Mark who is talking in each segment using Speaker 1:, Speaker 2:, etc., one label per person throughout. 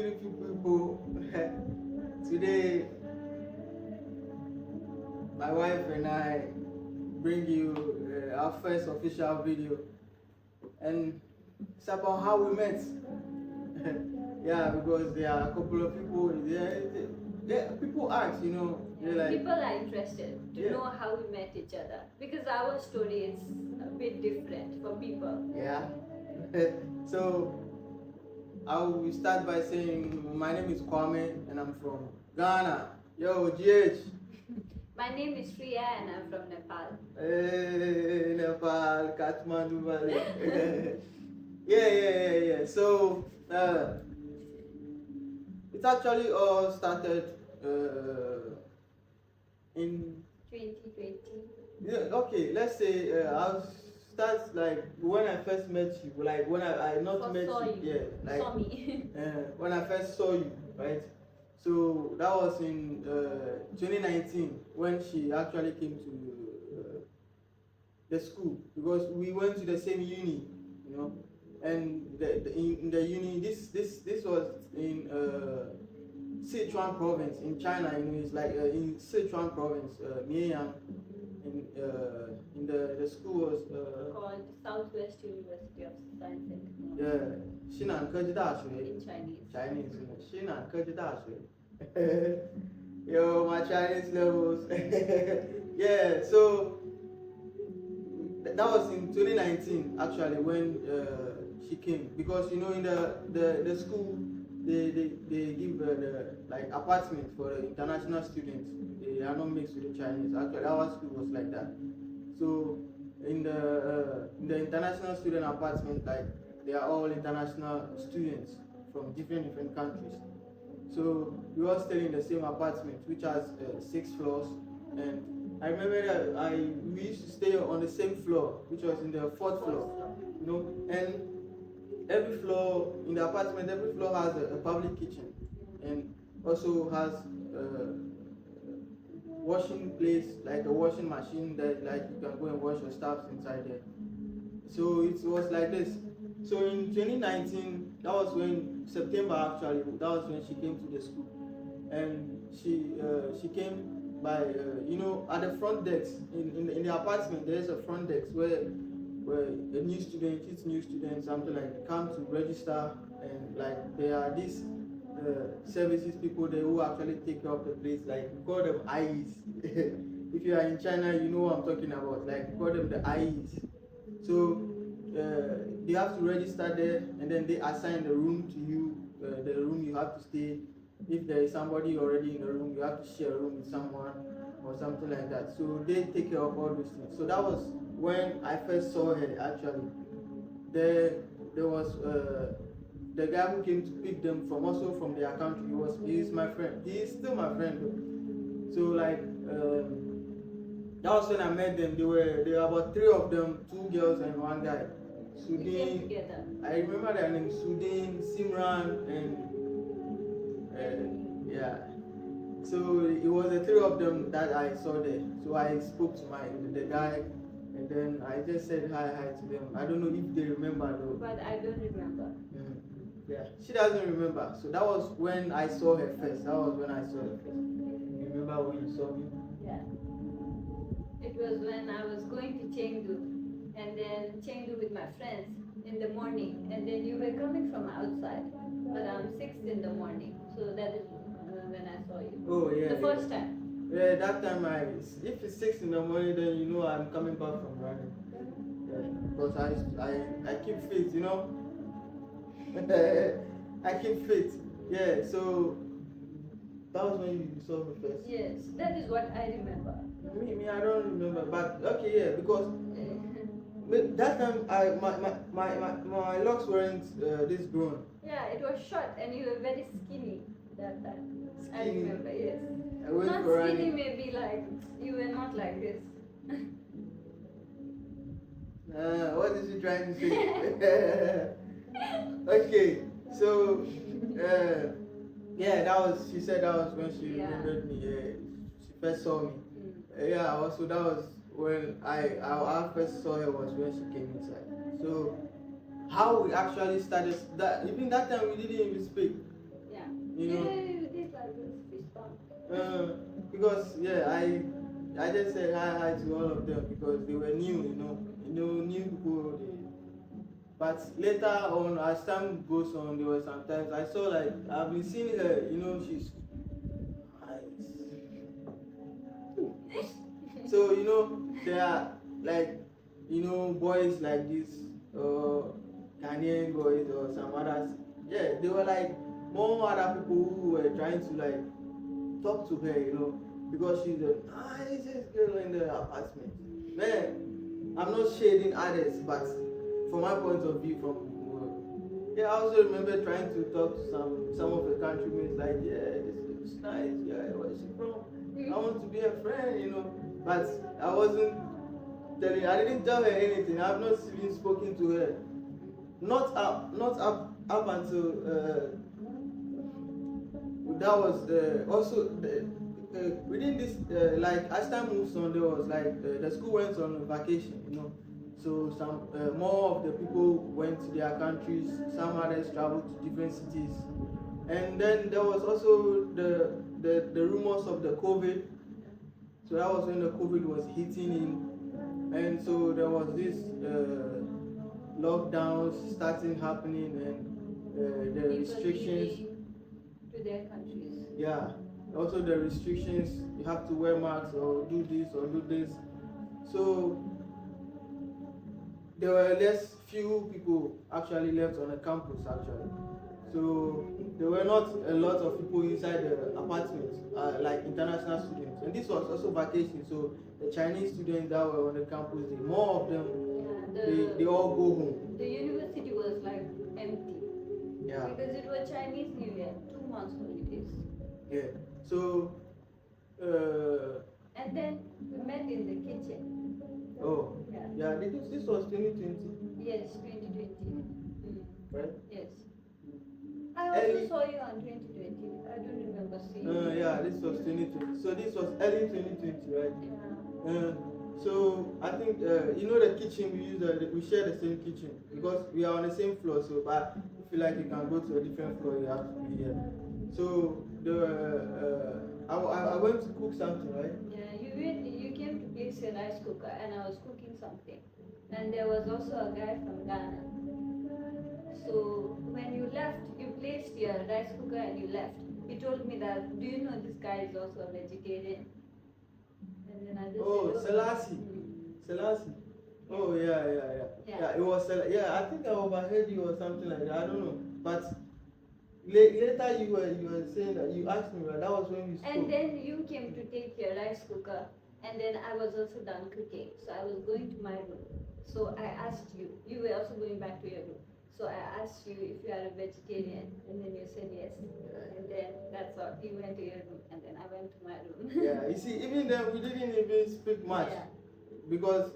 Speaker 1: beautiful people. Today, my wife and I bring you our first official video, and it's about how we met. Yeah, because there are a couple of people there. People ask, they're like,
Speaker 2: people are interested to know how we met each other, because our story is a bit different for people.
Speaker 1: Yeah. So I will start by saying my name is Kwame and I'm from Ghana. Yo, GH.
Speaker 2: My name is Priya and I'm from Nepal.
Speaker 1: Hey, Nepal, Kathmandu Valley. Yeah. So it actually all started in
Speaker 2: 2020.
Speaker 1: Yeah, okay, let's say I'll start like when I first met you, like when I not
Speaker 2: First
Speaker 1: met
Speaker 2: saw
Speaker 1: you,
Speaker 2: you.
Speaker 1: yeah, like
Speaker 2: Saw me.
Speaker 1: when I first saw you, right? So that was in 2019 when she actually came to the school, because we went to the same uni, and in the uni, this was in Sichuan province in China. It's like in Sichuan province, Mianyang. In the school was
Speaker 2: called Southwest University of Science and Technology.
Speaker 1: Yeah, 西南科技大学
Speaker 2: in Chinese.
Speaker 1: Chinese, 西南科技大学 Yo, my Chinese levels. Yeah, so that was in 2019 actually when she came, because in the school they give the like apartments for the international students. They are not mixed with the Chinese. Actually, our school was like that. So in the international student apartment, like they are all international students from different countries. So we all stay in the same apartment, which has 6 floors, and I remember that we used to stay on the same floor, which was in the 4th floor, and every floor in the apartment, every floor has a public kitchen, and also has washing place, like a washing machine that like you can go and wash your stuff inside there. So it was like this. So in 2019, that was when September actually, that was when she came to the school, and she came by at the front desk in the apartment. There is a front desk where the new student, each new student, something like come to register, and like there are these services people there who actually take care of the place, like we call them IEs. If you are in China, you know what I'm talking about. Like we call them the IEs. So they have to register there, and then they assign the room to you, the room you have to stay. If there is somebody already in the room, you have to share a room with someone or something like that. So they take care of all those things. So that was when I first saw her actually. There was the guy who came to pick them from, also from their country. He is my friend. He is still my friend though. So like that was when I met them. There were about 3 of them, 2 girls and 1 guy. Sudin, I remember their names: Sudin, Simran, and yeah. So it was the 3 of them that I saw there. So I spoke to the guy, and then I just said hi to them. I don't know if they remember though.
Speaker 2: But I don't remember.
Speaker 1: Yeah, she doesn't remember. So that was when I saw her first. That was when I saw her first. You remember when you saw me?
Speaker 2: Yeah. It was when I was going to Chengdu, and then Chengdu with my friends in the morning, and then you were coming from outside around 6 in the morning. So that is when I saw you.
Speaker 1: Oh yeah.
Speaker 2: The first time.
Speaker 1: Yeah, that time if it's 6 in the morning, then you know I'm coming back from running. Yeah, because I keep fit, I keep fit. Yeah, so that was when you saw me first.
Speaker 2: Yes, that is what I remember.
Speaker 1: Me, I don't remember, but okay, yeah, because that time my locks weren't this grown.
Speaker 2: Yeah, it was short, and you were very skinny that time. I remember, yes.
Speaker 1: Not
Speaker 2: skinny, maybe like you were not like this.
Speaker 1: What is she trying to say? Okay, so yeah, she said that was when she remembered me. She first saw me. Yeah, also that was when I first saw her, was when she came inside. So how we actually started that, even that time we didn't even speak.
Speaker 2: Yeah,
Speaker 1: you know.
Speaker 2: Yeah, you did like this fist bump.
Speaker 1: Because I just said hi to all of them because they were new, new people. But later on, as time goes on, there were sometimes I saw like I've been seeing her, she's nice. So there are like boys like this, Ghanaian boys or some others. Yeah, they were like more other people who were trying to like talk to her, because she's the nicest girl in the apartment. Man, I'm not shading others, but from my point of view, I also remember trying to talk to some of the countrymen, like, yeah, this looks nice, yeah, where's she from? I want to be a friend, but I didn't tell her anything. I've not even spoken to her. Not up until that was also within this like as time moves on, there was like the school went on vacation, so some more of the people went to their countries, some others traveled to different cities, and then there was also the rumors of the COVID. So that was when the COVID was hitting in, and so there was this lockdowns starting happening, and the restrictions
Speaker 2: to their countries.
Speaker 1: Yeah, also the restrictions, you have to wear masks or do this or do this. So there were less few people actually left on the campus actually. So there were not a lot of people inside the apartments, like international students. And this was also vacation, so the Chinese students that were on the campus, more of them, they all go home.
Speaker 2: The university was like empty.
Speaker 1: Yeah.
Speaker 2: Because it was Chinese New Year, 2 months holidays.
Speaker 1: Yeah. So.
Speaker 2: And then we met in the kitchen.
Speaker 1: Oh. Yeah. This was 2020.
Speaker 2: Yes, 2020.
Speaker 1: Right.
Speaker 2: Yes. I also saw you on 2020. I don't remember seeing you.
Speaker 1: Yeah, this was 2020. So this was early 2020, right?
Speaker 2: Yeah.
Speaker 1: So I think the kitchen we share the same kitchen because we are on the same floor. So but if you like, you can go to a different floor. You have to be here. So I went to cook something, right?
Speaker 2: Yeah, you came to place a rice cooker and I was cooking something, and there was also a guy from Ghana. So when you left, you placed your rice cooker and you left. He told me that, do you know this guy is also a vegetarian? And then I just said,
Speaker 1: Selassie. Oh yeah. It was I think I overheard you or something like that. I don't know, but later you were saying that you asked me, right? That was when you spoke.
Speaker 2: And then you came to take your rice cooker, and then I was also done cooking, so I was going to my room. So I asked you. You were also going back to your room. So I asked you if you are a vegetarian, and then you said yes. And then that's all. You went to your room, and then I went to my room.
Speaker 1: Yeah, you see, even then we didn't even speak much because.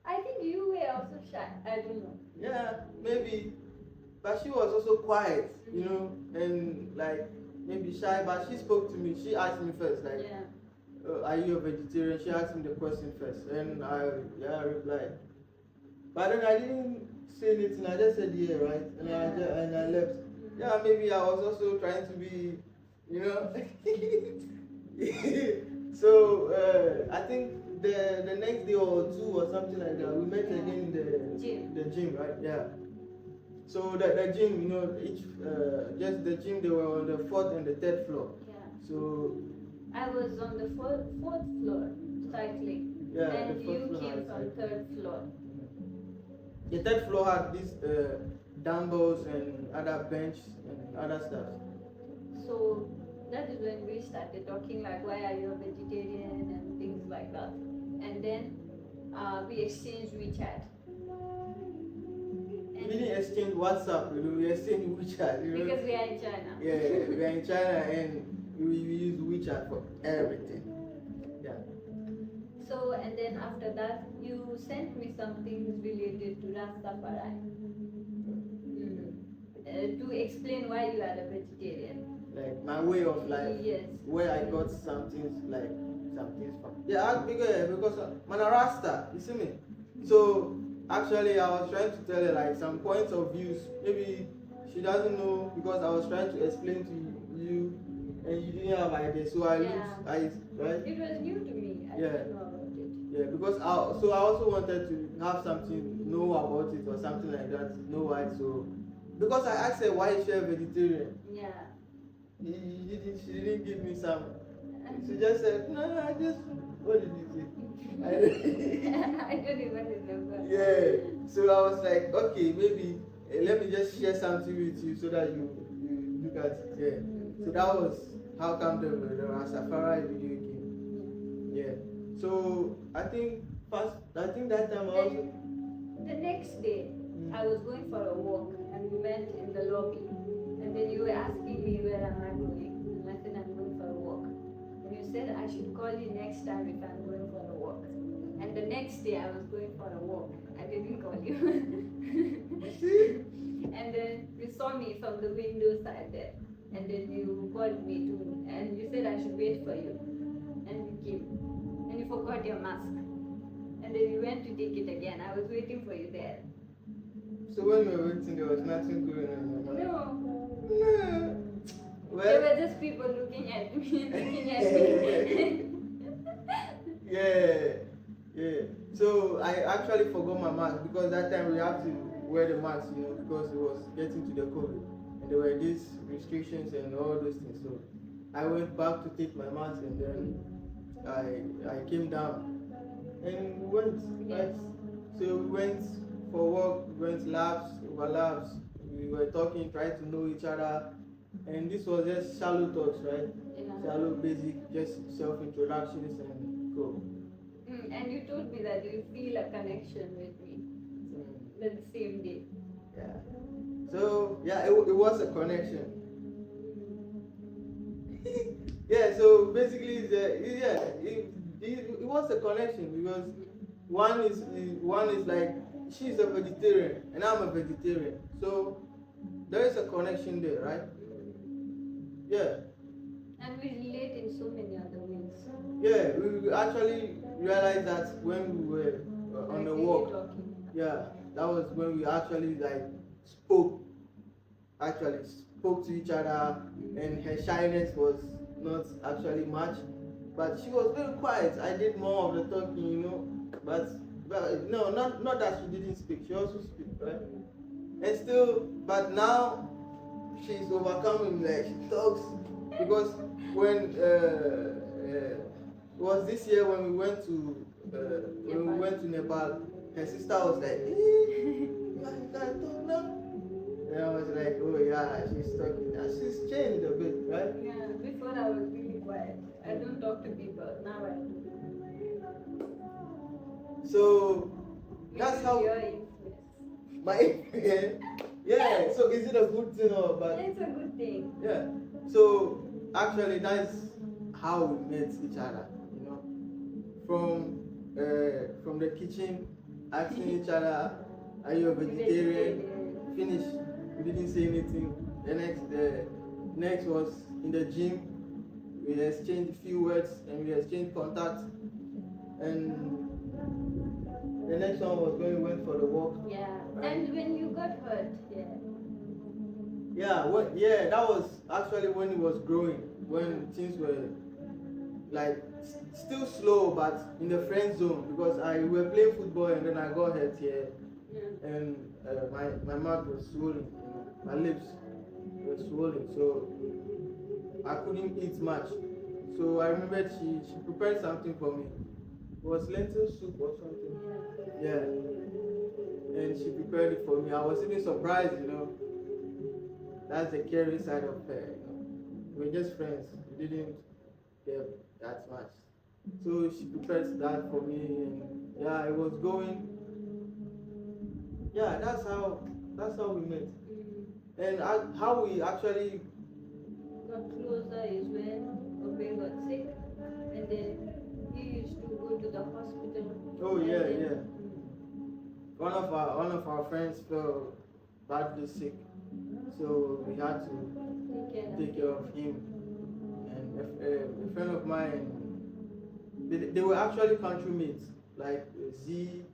Speaker 2: I think you were also shy. I don't know.
Speaker 1: Yeah, maybe, but she was also quiet, and like maybe shy. But she spoke to me. She asked me first, like, "Are you a vegetarian?" She asked me the question first, and I replied. But then I didn't say anything. I just said yeah, right, and I left. Yeah, maybe I was also trying to be, So I think the next day or two or something like that, we met again in the gym, right? Yeah. So the gym, just the gym, they were on the 4th and the 3rd floor.
Speaker 2: Yeah.
Speaker 1: So
Speaker 2: I was on the 4th floor cycling.
Speaker 1: Yeah.
Speaker 2: And you came from 3rd floor.
Speaker 1: The 3rd floor had these dumbbells and other bench and other stuff.
Speaker 2: So that is when we started talking, like, why are you a vegetarian and things like that. And then we exchanged WeChat.
Speaker 1: We didn't exchange WhatsApp, we exchanged WeChat.
Speaker 2: Because we are in China.
Speaker 1: Yeah, we are in China and we use WeChat for everything. Yeah.
Speaker 2: So, and then after that, you sent me some things related to Rastafari. To explain why you are a vegetarian.
Speaker 1: Like my way of life.
Speaker 2: Yes.
Speaker 1: Where I got some things from. Yeah, because I'm a Rasta, you see me? So actually I was trying to tell her like some points of views. Maybe she doesn't know because I was trying to explain to you and you didn't have idea. So I
Speaker 2: Yeah.
Speaker 1: looked, right?
Speaker 2: It was new to me. I
Speaker 1: Yeah.
Speaker 2: didn't know about it.
Speaker 1: Yeah, because I also wanted to have something, know about it or something like that, know why. So, because I asked her why is she a vegetarian,
Speaker 2: Yeah.
Speaker 1: she didn't give me some. She just said, no, I just, what did you say?
Speaker 2: I don't even remember.
Speaker 1: Yeah, so I was like, okay, maybe let me just share something with you so that you look at it. Yeah. So that was how come the Rastafari video came. Yeah. So I think that time I also.
Speaker 2: The next day, I was going for a walk and we met in the lobby. And then you were asking me where am I going. And I said I'm going for a walk. And you said I should call you next time if I'm going for a walk. And the next day I was going for a walk. I didn't call you. And then you saw me from the window side there. And then you called me too. And you said I should wait for you. And you came. And you forgot your mask. And then you went to take it again. I was waiting for you there.
Speaker 1: So when we were waiting, there was nothing going on.
Speaker 2: No.
Speaker 1: No. Well,
Speaker 2: There were just people looking at me, looking at me.
Speaker 1: Yeah, yeah. So I actually forgot my mask because that time we have to wear the mask, because it was getting to the COVID and there were these restrictions and all those things. So I went back to take my mask and then I came down and we went. Right? So we went for work, we went labs, over labs. We were talking, trying to know each other, and this was just shallow talks, right?
Speaker 2: Yeah.
Speaker 1: Shallow, basic, just self-introductions and go.
Speaker 2: And you told me that you feel a connection with me the same day.
Speaker 1: Yeah. So yeah, it was a connection. Yeah. So basically, it was a connection because one is like she's a vegetarian and I'm a vegetarian. So there is a connection there, right? Yeah.
Speaker 2: And we relate in so many other ways.
Speaker 1: Yeah, we actually realized that when we were on the walk.
Speaker 2: Talking.
Speaker 1: Yeah, that was when we actually spoke to each other, and her shyness was not actually much, but she was very quiet. I did more of the talking, but no, not that she didn't speak. She also speak, right? And still, but now she's overcoming. Like she talks because when it was this year when we went to Nepal, her sister was like, you can talk now. And I was like, oh yeah, she's talking now. She's changed a bit, right?
Speaker 2: Yeah, before I was really quiet. I don't talk to people. Now I do.
Speaker 1: So that's
Speaker 2: Maybe
Speaker 1: how
Speaker 2: your influence.
Speaker 1: my yeah. So is it a good thing or bad?
Speaker 2: It's a good thing.
Speaker 1: Yeah. So actually, that's how we met each other. From the kitchen, asking each other, are you a vegetarian? Finish. We didn't say anything. The next was in the gym. We exchanged a few words and we exchanged contact. And the next one was when we went for the walk.
Speaker 2: Yeah. Right? And when you got hurt,
Speaker 1: yeah, that was actually when it was growing, when things were still slow, but in the friend zone because we were playing football and then I got hurt here, and my mouth was swollen, my lips were swollen, so I couldn't eat much. So I remember she prepared something for me. It was lentil soup or something. Yeah. And she prepared it for me. I was even surprised, That's the caring side of her, We were just friends. We didn't care that much. So she prepared that for me, and yeah, it was going. Yeah, that's how we met. And how we actually
Speaker 2: got closer is when Obey got sick, and then he used to go to the hospital.
Speaker 1: Oh yeah. One of our friends fell badly sick, so we had to take care of him. And a friend of mine, they were actually country mates, like Z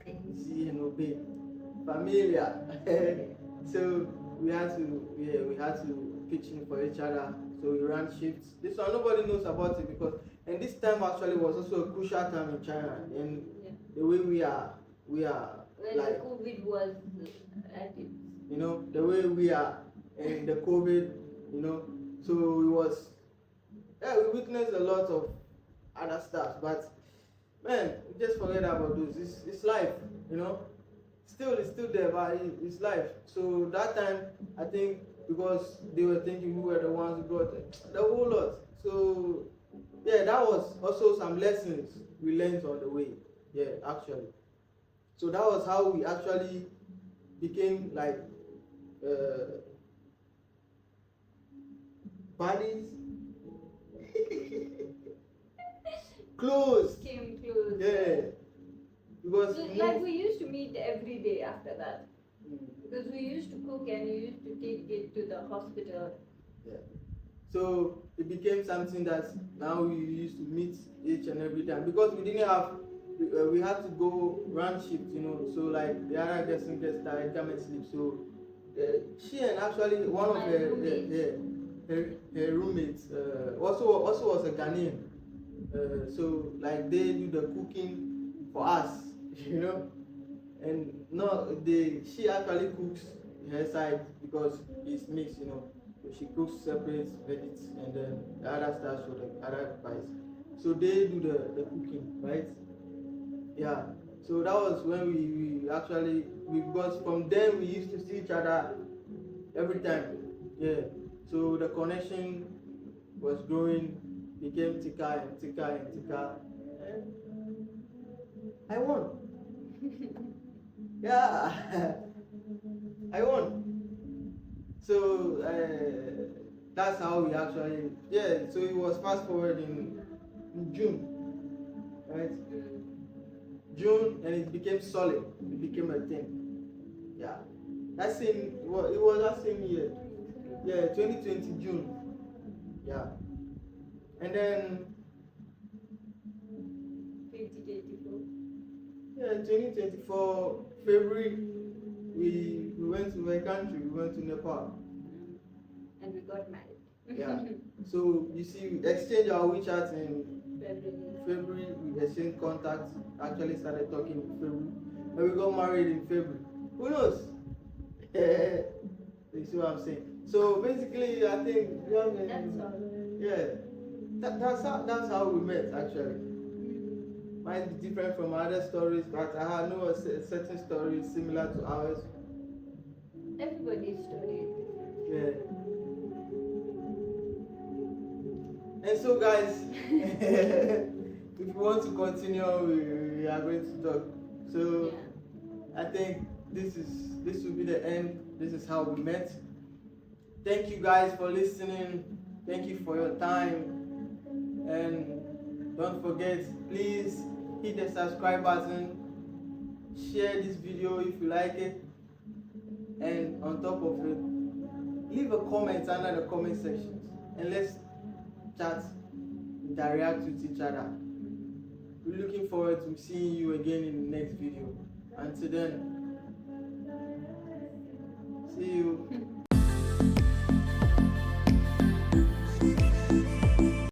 Speaker 1: and Obey, familiar. So we had to pitch in for each other. So we ran shifts. This one nobody knows about it because and this time actually was also a crucial time in China and
Speaker 2: Yeah.
Speaker 1: the way we are
Speaker 2: When
Speaker 1: like
Speaker 2: the COVID was at its
Speaker 1: you know the way we are in the COVID, you know. So it was we witnessed a lot of other stuff, but man, just forget about those. It's life, you know. It's still there, but it's life. So that time, I think because they were thinking we were the ones who got the whole lot. So yeah, that was also some lessons we learned on the way. Yeah, actually. So that was how we actually became like uh, buddies, close.
Speaker 2: came close.
Speaker 1: Yeah, because
Speaker 2: So, like we used to meet every day after that. Because we used to cook and we used to take it to the hospital.
Speaker 1: yeah. So it became something that now we used to meet each and every time because we didn't have we had to go run shifts, you know. So like the other person gets tired, come and sleep. So she and actually one of
Speaker 2: My
Speaker 1: her
Speaker 2: roommate.
Speaker 1: her roommates also was a Ghanaian. So like they do the cooking for us, you know. And no, she actually cooks her side because it's mixed, you know. So she cooks separate veggies and then the other stuff for the other guys. So they do the cooking, right? Yeah. So that was when we actually because from then we used to see each other every time. Yeah. So the connection was growing, became thicker and thicker and thicker. And I won. Yeah. I won. So that's how we actually so it was fast forward in June, right? June and it became solid. It became a thing. Yeah. That same it was that same year. Yeah, 2020 June. Yeah. And then
Speaker 2: 2024.
Speaker 1: yeah, 2024 February we went to my country, we went to Nepal.
Speaker 2: And we got married.
Speaker 1: Yeah. So you see, we exchanged our WeChat in
Speaker 2: February.
Speaker 1: February. We exchanged contacts. Actually started talking in February, and we got married in February. Who knows? You see what I'm saying? So basically, I think
Speaker 2: That's all.
Speaker 1: yeah, that's how we met actually. Might be different from other stories, but I know a certain story similar to ours.
Speaker 2: Everybody's story is different.
Speaker 1: Yeah. And so, guys, if you want to continue, we are going to talk. So,
Speaker 2: Yeah.
Speaker 1: I think this will be the end. This is how we met. Thank you guys for listening. Thank you for your time. And don't forget, please hit the subscribe button. Share this video if you like it. And on top of it, leave a comment under the comment section. And let's chat, interact with each other. We're looking forward to seeing you again in the next video. Until then, see you.